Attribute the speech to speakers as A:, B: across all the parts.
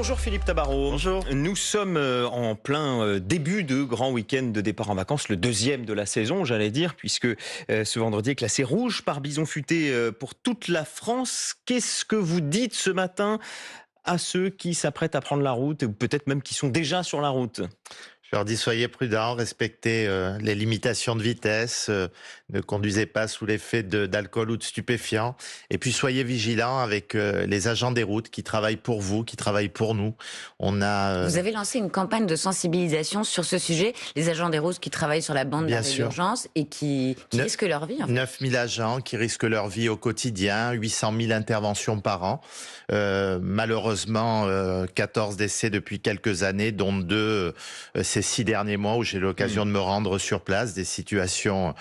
A: Bonjour Philippe Tabarot.
B: Bonjour.
A: Nous sommes en plein début de grand week-end de départ en vacances, le deuxième de la saison, j'allais dire, puisque ce vendredi est classé rouge par Bison Futé pour toute la France. Qu'est-ce que vous dites ce matin à ceux qui s'apprêtent à prendre la route, ou peut-être même qui sont déjà sur la route?
B: Je leur dis soyez prudents, respectez les limitations de vitesse, ne conduisez pas sous l'effet d'alcool ou de stupéfiants. Et puis soyez vigilants avec les agents des routes qui travaillent pour vous, qui travaillent pour nous. On a
C: Vous avez lancé une campagne de sensibilisation sur ce sujet, les agents des routes qui travaillent sur la bande
B: Bien
C: d'arrêt
B: sûr.
C: d'urgence et qui risquent leur vie. En fait.
B: 9000 agents qui risquent leur vie au quotidien, 800 000 interventions par an. Malheureusement, 14 décès depuis quelques années, dont 2 ces 6 derniers mois où j'ai eu l'occasion de me rendre sur place, des situations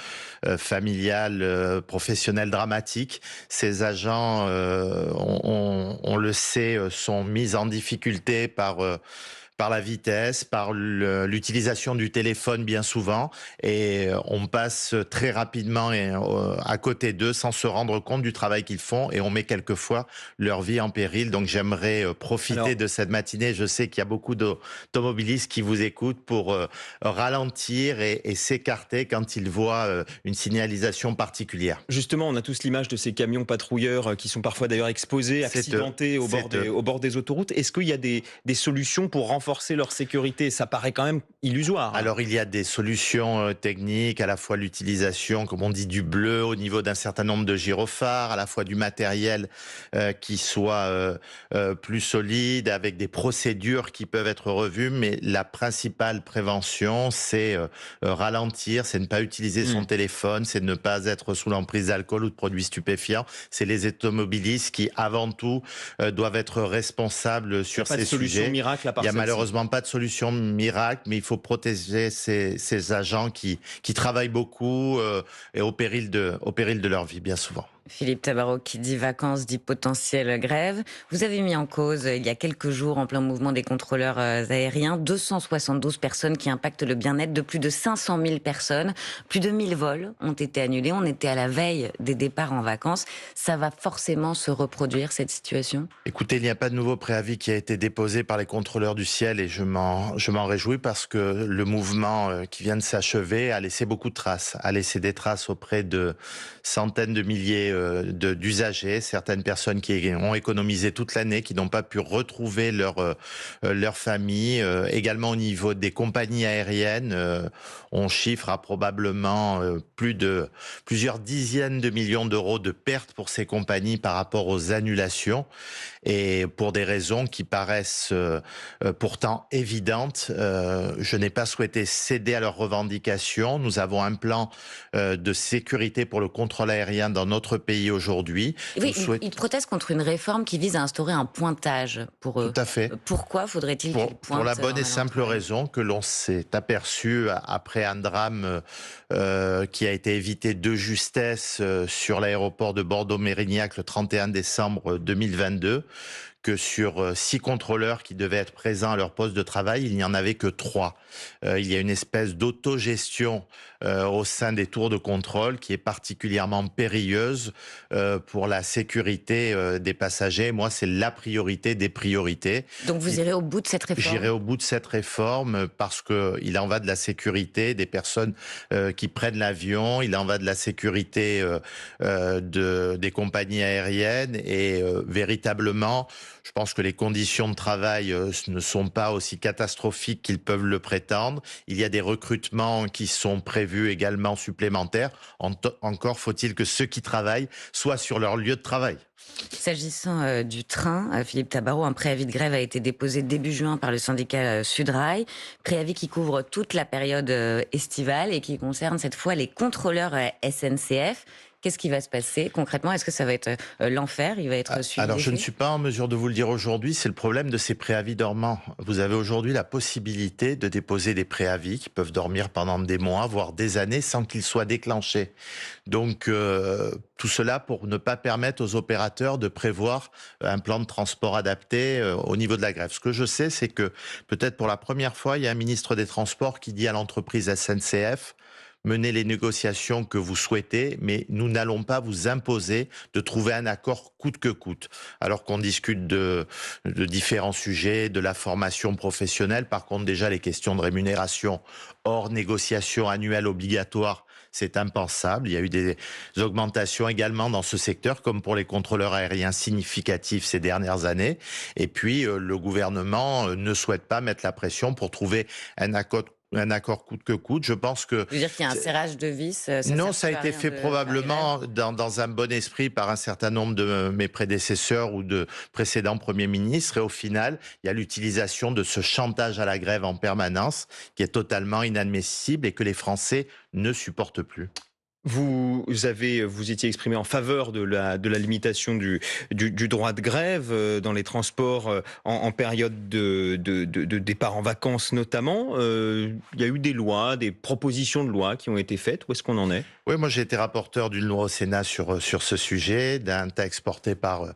B: familiales, professionnelles dramatiques. Ces agents, on le sait, sont mis en difficulté par la vitesse, par l'utilisation du téléphone bien souvent, et on passe très rapidement à côté d'eux sans se rendre compte du travail qu'ils font, et on met quelquefois leur vie en péril. Donc j'aimerais profiter de cette matinée. Je sais qu'il y a beaucoup d'automobilistes qui vous écoutent pour ralentir et s'écarter quand ils voient une signalisation particulière.
A: Justement, on a tous l'image de ces camions patrouilleurs qui sont parfois d'ailleurs exposés, accidentés au bord des autoroutes. Est-ce qu'il y a des solutions pour renforcer leur sécurité? Ça paraît quand même illusoire.
B: Alors il y a des solutions techniques, à la fois l'utilisation, comme on dit, du bleu au niveau d'un certain nombre de gyrophares, à la fois du matériel qui soit plus solide, avec des procédures qui peuvent être revues, mais la principale prévention, c'est ralentir, c'est ne pas utiliser son téléphone, c'est ne pas être sous l'emprise d'alcool ou de produits stupéfiants. C'est les automobilistes qui, avant tout, doivent être responsables sur ces sujets.
A: Solution miracle à part
B: Il y a
A: celle-ci.
B: malheureusement pas de solution miracle, mais il faut protéger ces agents qui travaillent beaucoup et au péril de leur vie, bien souvent.
C: Philippe Tabarot, qui dit vacances, dit potentielle grève. Vous avez mis en cause, il y a quelques jours, en plein mouvement des contrôleurs aériens, 272 personnes qui impactent le bien-être de plus de 500 000 personnes. Plus de 1000 vols ont été annulés. On était à la veille des départs en vacances. Ça va forcément se reproduire, cette situation?
B: Écoutez, il n'y a pas de nouveau préavis qui a été déposé par les contrôleurs du ciel, et je m'en réjouis parce que le mouvement qui vient de s'achever a laissé beaucoup de traces, a laissé des traces auprès de centaines de milliers d'usagers, certaines personnes qui ont économisé toute l'année, qui n'ont pas pu retrouver leur famille. Également au niveau des compagnies aériennes, on chiffre à probablement plusieurs dizaines de millions d'euros de pertes pour ces compagnies par rapport aux annulations, et pour des raisons qui paraissent pourtant évidentes. Je n'ai pas souhaité céder à leurs revendications. Nous avons un plan de sécurité pour le contrôle aérien dans notre pays aujourd'hui.
C: Oui, ils protestent contre une réforme qui vise à instaurer un pointage pour eux.
B: Tout à fait.
C: Pourquoi faudrait-il qu'ils pointent?
B: Pour la bonne et
C: en
B: simple
C: allant travailler?
B: raison que l'on s'est aperçu après un drame qui a été évité de justesse sur l'aéroport de Bordeaux-Mérignac le 31 décembre 2022, que sur 6 contrôleurs qui devaient être présents à leur poste de travail, il n'y en avait que 3. Il y a une espèce d'autogestion au sein des tours de contrôle qui est particulièrement périlleuse pour la sécurité des passagers. Moi, c'est la priorité des priorités.
C: Donc vous irez au bout de cette réforme?
B: J'irai au bout de cette réforme parce que il en va de la sécurité des personnes qui prennent l'avion, il en va de la sécurité des compagnies aériennes, et véritablement, je pense que les conditions de travail ne sont pas aussi catastrophiques qu'ils peuvent le prétendre. Il y a des recrutements qui sont prévus également supplémentaires. Encore faut-il que ceux qui travaillent soient sur leur lieu de travail.
C: S'agissant du train, Philippe Tabarot, un préavis de grève a été déposé début juin par le syndicat Sudrail. Préavis qui couvre toute la période estivale et qui concerne cette fois les contrôleurs SNCF. Qu'est-ce qui va se passer concrètement? Est-ce que ça va être l'enfer? Il va être suivi?
B: Alors, je ne suis pas en mesure de vous le dire aujourd'hui. C'est le problème de ces préavis dormants. Vous avez aujourd'hui la possibilité de déposer des préavis qui peuvent dormir pendant des mois, voire des années, sans qu'ils soient déclenchés. Donc, tout cela pour ne pas permettre aux opérateurs de prévoir un plan de transport adapté au niveau de la grève. Ce que je sais, c'est que peut-être pour la première fois, il y a un ministre des Transports qui dit à l'entreprise SNCF: menez les négociations que vous souhaitez, mais nous n'allons pas vous imposer de trouver un accord coûte que coûte. Alors qu'on discute de différents sujets, de la formation professionnelle, par contre déjà les questions de rémunération hors négociation annuelle obligatoire, c'est impensable. Il y a eu des augmentations également dans ce secteur, comme pour les contrôleurs aériens significatifs ces dernières années. Et puis, le gouvernement ne souhaite pas mettre la pression pour trouver un accord coûte que coûte. Je pense que...
C: Je veux dire qu'il y a un serrage de vis, ça
B: Non,
C: sert
B: ça a
C: plus à
B: été
C: rien
B: fait
C: de faire
B: probablement
C: grève?
B: dans un bon esprit par un certain nombre de mes prédécesseurs ou de précédents premiers ministres. Et au final, il y a l'utilisation de ce chantage à la grève en permanence qui est totalement inadmissible et que les Français ne supportent plus.
A: Vous étiez exprimé en faveur de la limitation du droit de grève dans les transports en période de départ en vacances notamment. Il y a eu des lois, des propositions de loi qui ont été faites. Où est-ce qu'on en est?
B: Oui, moi j'ai été rapporteur d'une loi au Sénat sur ce sujet, d'un texte porté par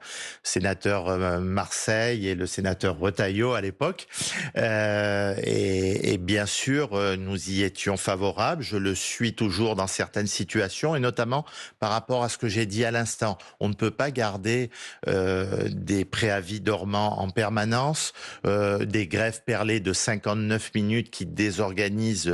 B: sénateur Marseille et le sénateur Retailleau à l'époque. Et bien sûr, nous y étions favorables. Je le suis toujours dans certaines situations, et notamment par rapport à ce que j'ai dit à l'instant. On ne peut pas garder des préavis dormants en permanence, des grèves perlées de 59 minutes qui désorganisent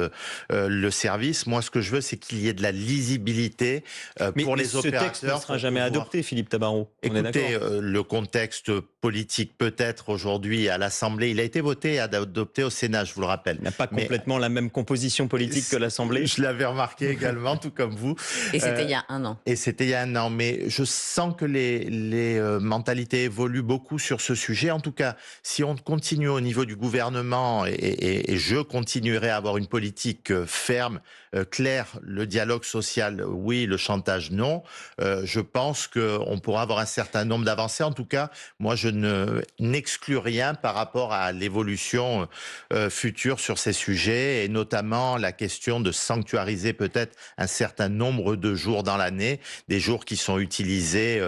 B: le service. Moi, ce que je veux, c'est qu'il y ait de la lisibilité pour
A: Mais
B: les
A: ce texte ne
B: opérateurs.
A: sera
B: Pour
A: jamais
B: pouvoir...
A: adopté, Philippe Tabarot. On est d'accord?
B: Écoutez, le contexte politique peut-être aujourd'hui à l'Assemblée, il a été voté et adopté au Sénat, je vous le rappelle.
A: Il n'a pas
B: Mais
A: complètement la même composition politique que l'Assemblée.
B: je l'avais remarqué également, tout comme vous.
C: Et c'était
B: Euh,
C: il y a un an.
B: et c'était il y a un an, mais je sens que les mentalités évoluent beaucoup sur ce sujet. En tout cas, si on continue au niveau du gouvernement, et je continuerai à avoir une politique ferme, claire, le dialogue social, oui, le chantage, non, je pense qu'on pourra avoir un certain nombre d'avancées. En tout cas, moi, je n'exclus rien par rapport à l'évolution future sur ces sujets, et notamment la question de sanctuariser peut-être un certain nombre de jours dans l'année, des jours qui sont utilisés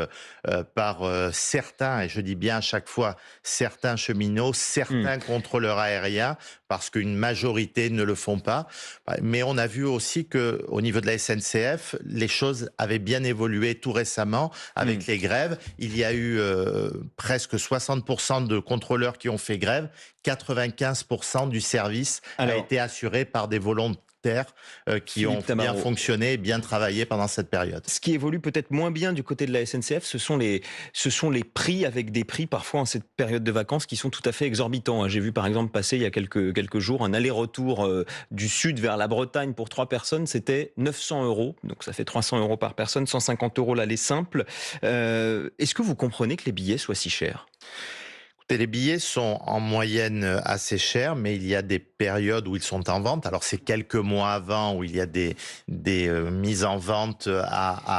B: par certains, et je dis bien à chaque fois certains cheminots,
A: Hmm.
B: certains contrôleurs aériens, parce qu'une majorité ne le font pas. Mais on a vu aussi que au niveau de la SNCF, les choses avaient bien évolué tout récemment avec les grèves. Il y a eu presque 60% de contrôleurs qui ont fait grève, 95% du service a
A: Alors,
B: été assuré par des volontaires qui ont
A: Philippe
B: bien
A: Tabarot,
B: fonctionné et bien travaillé pendant cette période.
A: ce qui évolue peut-être moins bien du côté de la SNCF, ce sont les prix, avec des prix parfois en cette période de vacances qui sont tout à fait exorbitants. J'ai vu par exemple passer il y a quelques jours un aller-retour du sud vers la Bretagne pour 3 personnes, c'était 900 euros, donc ça fait 300 euros par personne, 150 euros l'aller simple. Est-ce que vous comprenez que les billets soient si chers?
B: Écoutez, les billets sont en moyenne assez chers, mais il y a des périodes où ils sont en vente. Alors c'est quelques mois avant où il y a des mises en vente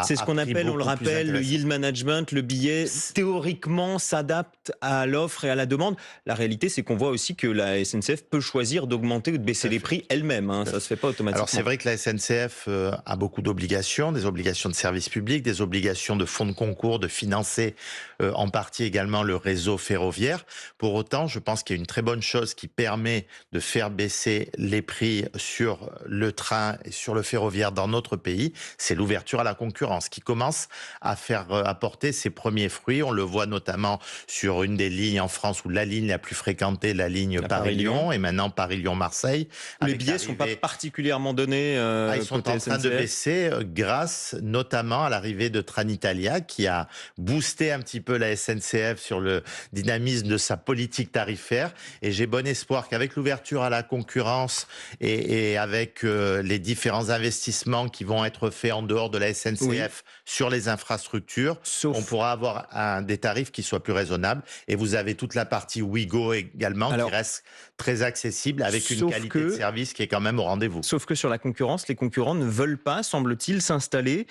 A: C'est ce
B: à
A: qu'on
B: prix
A: appelle, on le
B: beaucoup plus
A: rappelle, le
B: intéressants.
A: yield management. Le billet, théoriquement, s'adapte à l'offre et à la demande. La réalité, c'est qu'on voit aussi que la SNCF peut choisir d'augmenter ou de baisser
B: Tout à
A: les
B: fait.
A: prix elle-même.
B: Tout à
A: Ça
B: fait.
A: se fait pas automatiquement.
B: Alors c'est vrai que la SNCF a beaucoup d'obligations, des obligations de service public, des obligations de fonds de concours, de financer en partie également le réseau ferroviaire. Pour autant, je pense qu'il y a une très bonne chose qui permet de faire baisser les prix sur le train et sur le ferroviaire dans notre pays, c'est l'ouverture à la concurrence qui commence à faire apporter ses premiers fruits. On le voit notamment sur une des lignes en France, ou la ligne la plus fréquentée, la ligne
A: La
B: Paris-Lyon,
A: Paris-Lyon,
B: et maintenant Paris-Lyon-Marseille.
A: où les
B: Avec
A: billets sont pas
B: l'arrivée...
A: particulièrement donnés
B: Ils sont
A: côté
B: en train de
A: SNCF.
B: baisser grâce notamment à l'arrivée de Trenitalia qui a boosté un petit peu la SNCF sur le dynamisme de sa politique tarifaire. Et j'ai bon espoir qu'avec l'ouverture à la concurrence et avec les différents investissements qui vont être faits en dehors de la SNCF
A: Oui,
B: sur les infrastructures, on
A: sauf...
B: pourra avoir des tarifs qui soient plus raisonnables. Et vous avez toute la partie Ouigo également qui
A: Alors,
B: reste très accessible avec une
A: sauf
B: qualité de
A: que
B: service qui est quand même au rendez-vous.
A: Sauf que sur la concurrence, les concurrents ne veulent pas, semble-t-il, s'installer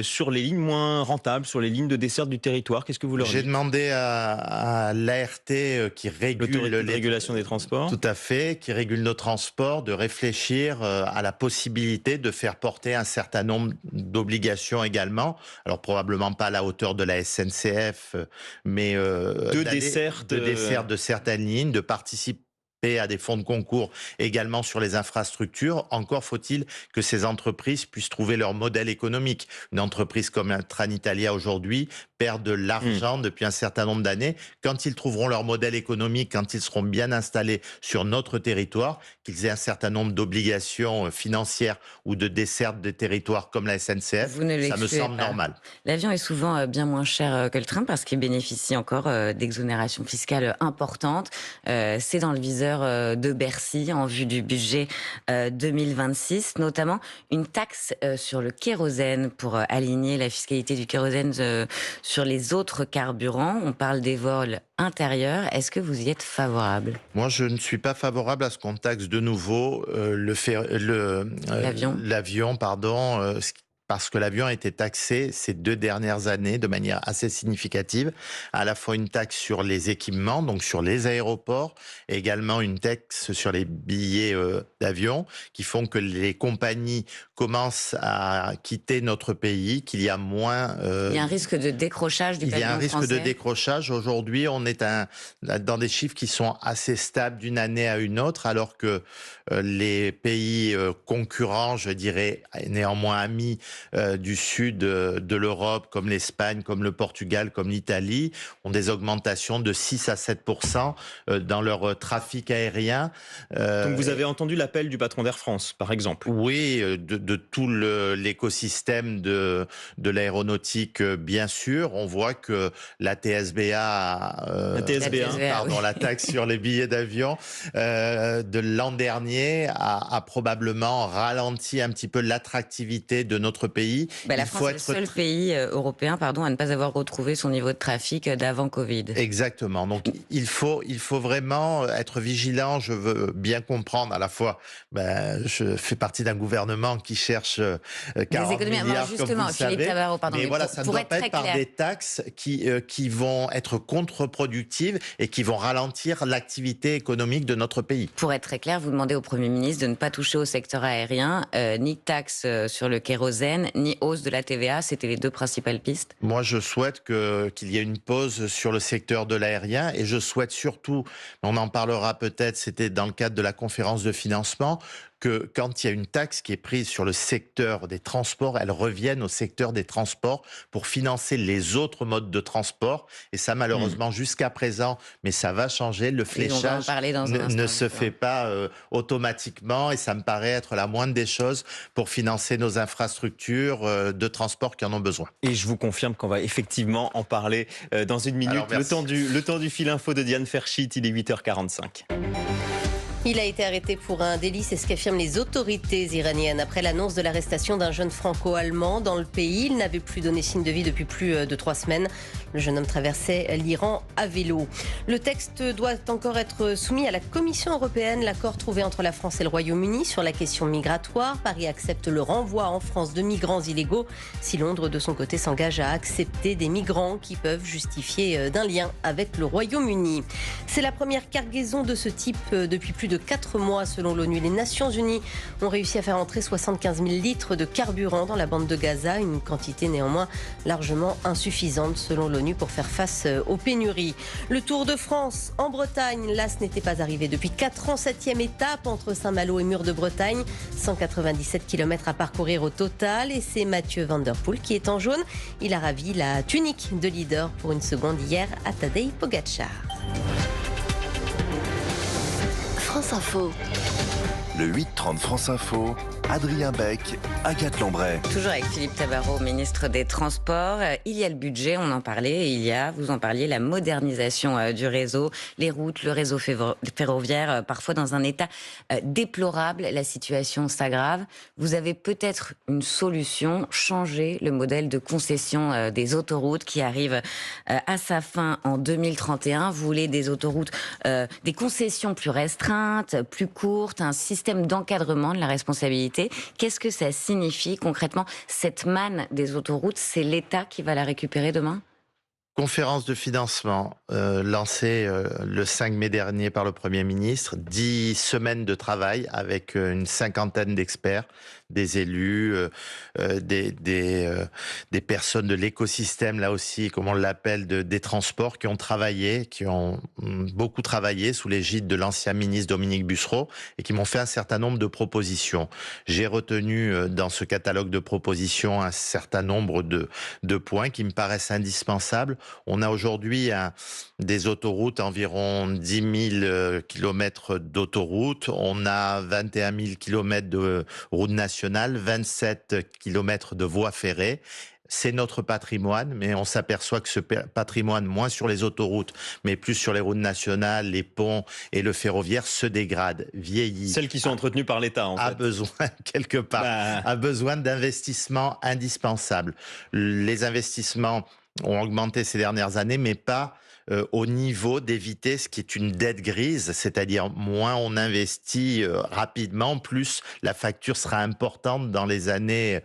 A: sur les lignes moins rentables, sur les lignes de desserte du territoire. Qu'est-ce que vous leur
B: J'ai
A: dites?
B: demandé à l'ART qui régule
A: L'autorité de régulation des transports.
B: tout à fait, qui régule nos transports, de réfléchir à la possibilité de faire porter un certain nombre d'obligations également. Alors probablement pas à la hauteur de la SNCF, mais
A: De desserte.
B: de dessert de certaines lignes, de participer à des fonds de concours également sur les infrastructures. Encore faut-il que ces entreprises puissent trouver leur modèle économique. Une entreprise comme Trenitalia aujourd'hui perd de
A: Mmh.
B: l'argent depuis un certain nombre d'années. Quand ils trouveront leur modèle économique, quand ils seront bien installés sur notre territoire, qu'ils aient un certain nombre d'obligations financières ou de desserte des territoires comme la SNCF,
C: Vous ne
B: ça me
C: l'excluez
B: semble
C: pas.
B: normal.
C: L'avion est souvent bien moins cher que le train parce qu'il bénéficie encore d'exonérations fiscales importantes. C'est dans le viseur de Bercy en vue du budget 2026, notamment une taxe sur le kérosène pour aligner la fiscalité du kérosène sur les autres carburants. On parle des vols intérieurs. Est-ce que vous y êtes favorable?
B: Moi, je ne suis pas favorable à ce qu'on taxe de nouveau
C: L'avion?
B: l'avion, pardon, parce que l'avion a été taxé ces 2 dernières années de manière assez significative. À la fois une taxe sur les équipements, donc sur les aéroports, et également une taxe sur les billets d'avion, qui font que les compagnies commencent à quitter notre pays, qu'il y a moins
C: Il y a un risque de décrochage du
B: il y a un
C: pavillon
B: risque de
C: français?
B: décrochage. Aujourd'hui, on est dans des chiffres qui sont assez stables d'une année à une autre, alors que les pays concurrents, je dirais néanmoins amis du sud de l'Europe, comme l'Espagne, comme le Portugal, comme l'Italie, ont des augmentations de 6 à 7% dans leur trafic aérien.
A: Donc vous
B: Euh,
A: avez entendu l'appel du patron d'Air France, par exemple?
B: oui, de tout l'écosystème de l'aéronautique, bien sûr. On voit que la TSBA,
A: La
C: La
A: TSB1?
C: TSVA,
B: pardon,
C: oui.
B: la taxe sur les billets d'avion de l'an dernier a probablement ralenti un petit peu l'attractivité de notre pays.
C: Bah, la
B: Il
C: France
B: faut
C: est le
B: être
C: seul pays européen, pardon, à ne pas avoir retrouvé son niveau de trafic d'avant Covid.
B: exactement. Donc, il faut vraiment être vigilant. Je veux bien comprendre à la fois, ben, je fais partie d'un gouvernement qui cherche
C: Des
B: 40
C: économies. Alors
B: milliards, comme vous
C: justement,
B: le
C: Philippe
B: savez.
C: Tabarot, pardon,
B: Mais
C: mais
B: voilà, ça ne
C: pour
B: doit
C: être
B: pas
C: très
B: être par
C: clair,
B: des taxes qui vont être contre-productives et qui vont ralentir l'activité économique de notre pays.
C: vous demandez au Premier ministre de ne pas toucher au secteur aérien, ni taxe sur le kérosène, ni hausse de la TVA. C'était les deux principales pistes.
B: Moi, je souhaite qu'il y ait une pause sur le secteur de l'aérien et je souhaite surtout, on en parlera peut-être, c'était dans le cadre de la conférence de financement, que quand il y a une taxe qui est prise sur le secteur des transports, elle revienne au secteur des transports pour financer les autres modes de transport. Et ça,
A: Mmh.
B: malheureusement, jusqu'à présent, mais ça va changer, le
C: Et on va en
B: fléchage
C: parler dans un
B: ne
C: instant,
B: se
C: justement.
B: fait pas automatiquement et ça me paraît être la moindre des choses pour financer nos infrastructures de transport qui en ont besoin.
A: Et je vous confirme qu'on va effectivement en parler dans une
B: Alors,
A: minute.
B: merci.
A: Le temps du fil info de Diane Ferchit, il est 8h45.
D: Il a été arrêté pour un délit, c'est ce qu'affirment les autorités iraniennes après l'annonce de l'arrestation d'un jeune franco-allemand dans le pays. Il n'avait plus donné signe de vie depuis plus de 3 semaines. Le jeune homme traversait l'Iran à vélo. Le texte doit encore être soumis à la Commission européenne. L'accord trouvé entre la France et le Royaume-Uni sur la question migratoire. Paris accepte le renvoi en France de migrants illégaux si Londres, de son côté, s'engage à accepter des migrants qui peuvent justifier d'un lien avec le Royaume-Uni. C'est la première cargaison de ce type depuis plus de 4 mois selon l'ONU. Les Nations Unies ont réussi à faire entrer 75 000 litres de carburant dans la bande de Gaza, une quantité néanmoins largement insuffisante selon l'ONU pour faire face aux pénuries. Le Tour de France en Bretagne, là ce n'était pas arrivé depuis 4 ans, 7e étape entre Saint-Malo et Mur de Bretagne, 197 km à parcourir au total et c'est Mathieu Van Der Poel qui est en jaune. Il a ravi la tunique de leader pour une seconde hier à Tadej Pogacar.
E: France Info. Le 8-30 France Info, Adrien Beck, Agathe Lambray.
C: Toujours avec Philippe Tabarot, ministre des Transports. Il y a le budget, on en parlait, et il y a, vous en parliez, la modernisation du réseau, les routes, le réseau ferroviaire, parfois dans un état déplorable. La situation s'aggrave. Vous avez peut-être une solution, changer le modèle de concession des autoroutes qui arrive à sa fin en 2031. Vous voulez des autoroutes, des concessions plus restreintes, plus courtes, un système d'encadrement de la responsabilité. Qu'est-ce que ça signifie concrètement, cette manne des autoroutes? C'est l'État qui va la récupérer demain?
B: Conférence de financement lancée le 5 mai dernier par le Premier ministre. 10 semaines de travail avec une cinquantaine d'experts, des élus, des personnes de l'écosystème, là aussi, comme on l'appelle, des transports, qui ont beaucoup travaillé sous l'égide de l'ancien ministre Dominique Bussereau et qui m'ont fait un certain nombre de propositions. J'ai retenu dans ce catalogue de propositions un certain nombre de points qui me paraissent indispensables. On a aujourd'hui des autoroutes, environ 10 000 kilomètres d'autoroutes. On a 21 000 kilomètres de routes nationales, 27 kilomètres de voies ferrées. C'est notre patrimoine, mais on s'aperçoit que ce patrimoine, moins sur les autoroutes, mais plus sur les routes nationales, les ponts et le ferroviaire, se dégrade, vieillit.
A: Celles qui sont entretenues par l'État, en fait.
B: A besoin, quelque part, a besoin d'investissements indispensables. Les investissements ont augmenté ces dernières années, mais pas au niveau d'éviter ce qui est une dette grise, c'est-à-dire moins on investit rapidement, plus la facture sera importante dans les années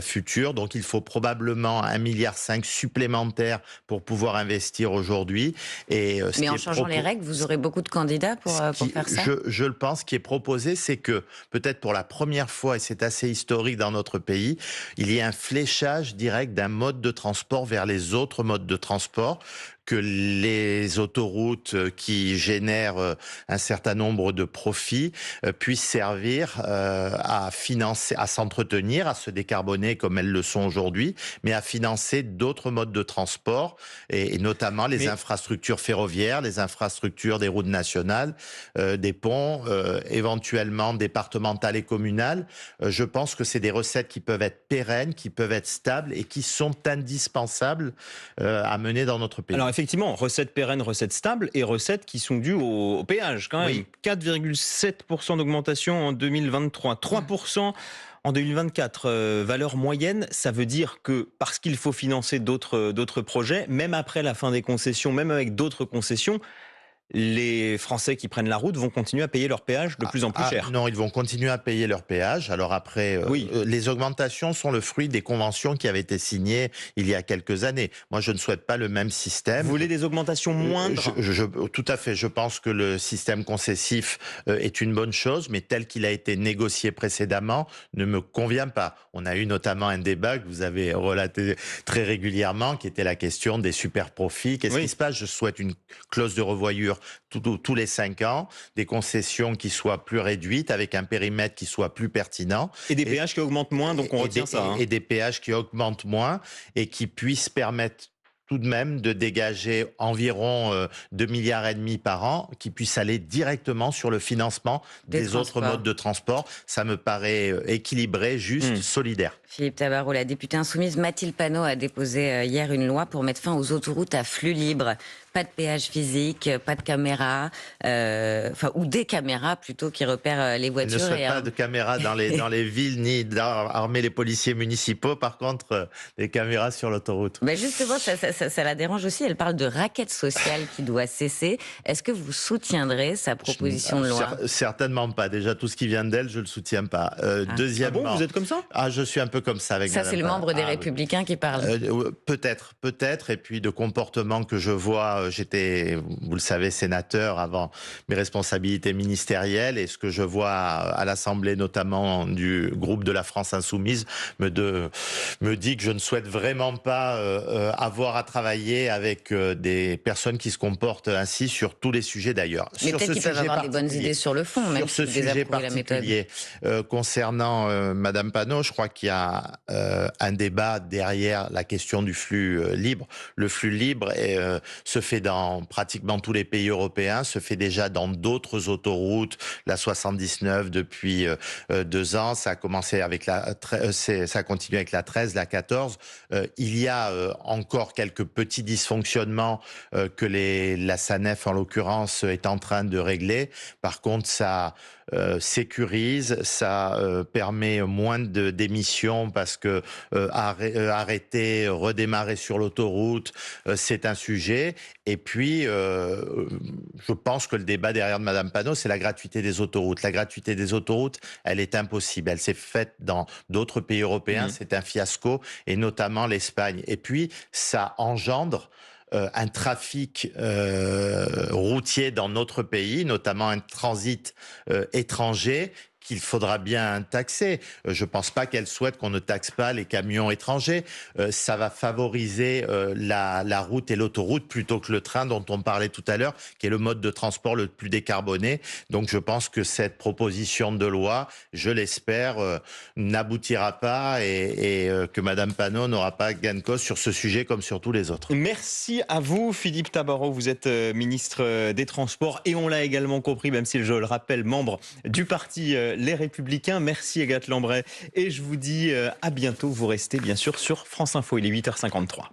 B: futures. Donc il faut probablement 1,5 milliard supplémentaire pour pouvoir investir aujourd'hui.
C: Mais en changeant les règles, vous aurez beaucoup de candidats pour faire ça.
B: Je le pense. Ce qui est proposé, c'est que peut-être pour la première fois, et c'est assez historique dans notre pays, il y a un fléchage direct d'un mode de transport vers les autres modes de transport, que les autoroutes qui génèrent un certain nombre de profits puissent servir à financer, à s'entretenir, à se décarboner comme elles le sont aujourd'hui, mais à financer d'autres modes de transport et notamment les infrastructures ferroviaires, les infrastructures des routes nationales, des ponts, éventuellement départementales et communales. Je pense que c'est des recettes qui peuvent être pérennes, qui peuvent être stables et qui sont indispensables à mener dans notre pays.
A: Alors effectivement, recettes pérennes, recettes stables et recettes qui sont dues au péage quand même.
B: Oui.
A: 4,7% d'augmentation en 2023, 3% en 2024. Valeur moyenne, ça veut dire que parce qu'il faut financer d'autres projets, même après la fin des concessions, même avec d'autres concessions, les Français qui prennent la route vont continuer à payer leur péage de plus en plus cher.
B: Non, ils vont continuer à payer leur péage. Alors après, les augmentations sont le fruit des conventions qui avaient été signées il y a quelques années. Moi, je ne souhaite pas le même système.
A: Vous voulez des augmentations moindres ?
B: Tout à fait. Je pense que le système concessif est une bonne chose, mais tel qu'il a été négocié précédemment, ne me convient pas. On a eu notamment un débat que vous avez relaté très régulièrement, qui était la question des super profits. Qu'est-ce qui se passe ? Je souhaite une clause de revoyure tous les 5 ans, des concessions qui soient plus réduites, avec un périmètre qui soit plus pertinent.
A: Et des péages qui augmentent moins, donc on retient ça.
B: Et des péages qui augmentent moins et qui puissent permettre tout de même de dégager environ 2,5 milliards par an, qui puissent aller directement sur le financement des autres modes de transport. Ça me paraît équilibré, juste, solidaire.
C: Philippe Tabarot, la députée insoumise Mathilde Panot a déposé hier une loi pour mettre fin aux autoroutes à flux libre. Pas de péage physique, pas de caméras, ou des caméras plutôt qui repèrent les voitures.
B: Il ne souhaite pas de caméras dans les villes, ni d'armer les policiers municipaux. Par contre, des caméras sur l'autoroute.
C: Ben justement, ça la dérange aussi. Elle parle de raquette sociale qui doit cesser. Est-ce que vous soutiendrez sa proposition de loi ?
B: Certainement pas. Déjà, tout ce qui vient d'elle, je le soutiens pas. Deuxièmement,
A: ah bon, vous êtes comme ça ?
B: Je suis un peu comme ça avec.
C: Ça, c'est le membre des Républicains qui parle.
B: Peut-être. Et puis de comportements que je vois. J'étais, vous le savez, sénateur avant mes responsabilités ministérielles, et ce que je vois à l'Assemblée, notamment du groupe de la France Insoumise, me dit que je ne souhaite vraiment pas avoir à travailler avec des personnes qui se comportent ainsi sur tous les sujets d'ailleurs.
C: Mais peut-être qu'ils peuvent avoir des bonnes idées sur le fond, même
B: sur ce sujet particulier. Concernant Madame Panot, je crois qu'il y a un débat derrière la question du flux libre. Le flux libre se fait dans pratiquement tous les pays européens, se fait déjà dans d'autres autoroutes, la 79 depuis 2 ans, ça a commencé avec ça a continué avec la 13, la 14. Il y a encore quelques petits dysfonctionnements que la SANEF en l'occurrence est en train de régler. Par contre, ça sécurise, ça permet moins d'émissions parce que arrêter, redémarrer sur l'autoroute, c'est un sujet. Et puis, je pense que le débat derrière de Madame Panot, c'est la gratuité des autoroutes. La gratuité des autoroutes, elle est impossible. Elle s'est faite dans d'autres pays européens, c'est un fiasco, et notamment l'Espagne. Et puis, ça engendre un trafic routier dans notre pays, notamment un transit étranger qu'il faudra bien taxer. Je ne pense pas qu'elle souhaite qu'on ne taxe pas les camions étrangers. Ça va favoriser la route et l'autoroute plutôt que le train dont on parlait tout à l'heure, qui est le mode de transport le plus décarboné. Donc je pense que cette proposition de loi, je l'espère, n'aboutira pas et que Madame Panot n'aura pas gain de cause sur ce sujet comme sur tous les autres.
A: Merci à vous, Philippe Tabarot. Vous êtes ministre des Transports et on l'a également compris, même si je le rappelle, membre du parti Les Républicains. Merci Agathe Lambray et je vous dis à bientôt. Vous restez bien sûr sur France Info. Il est 8h53.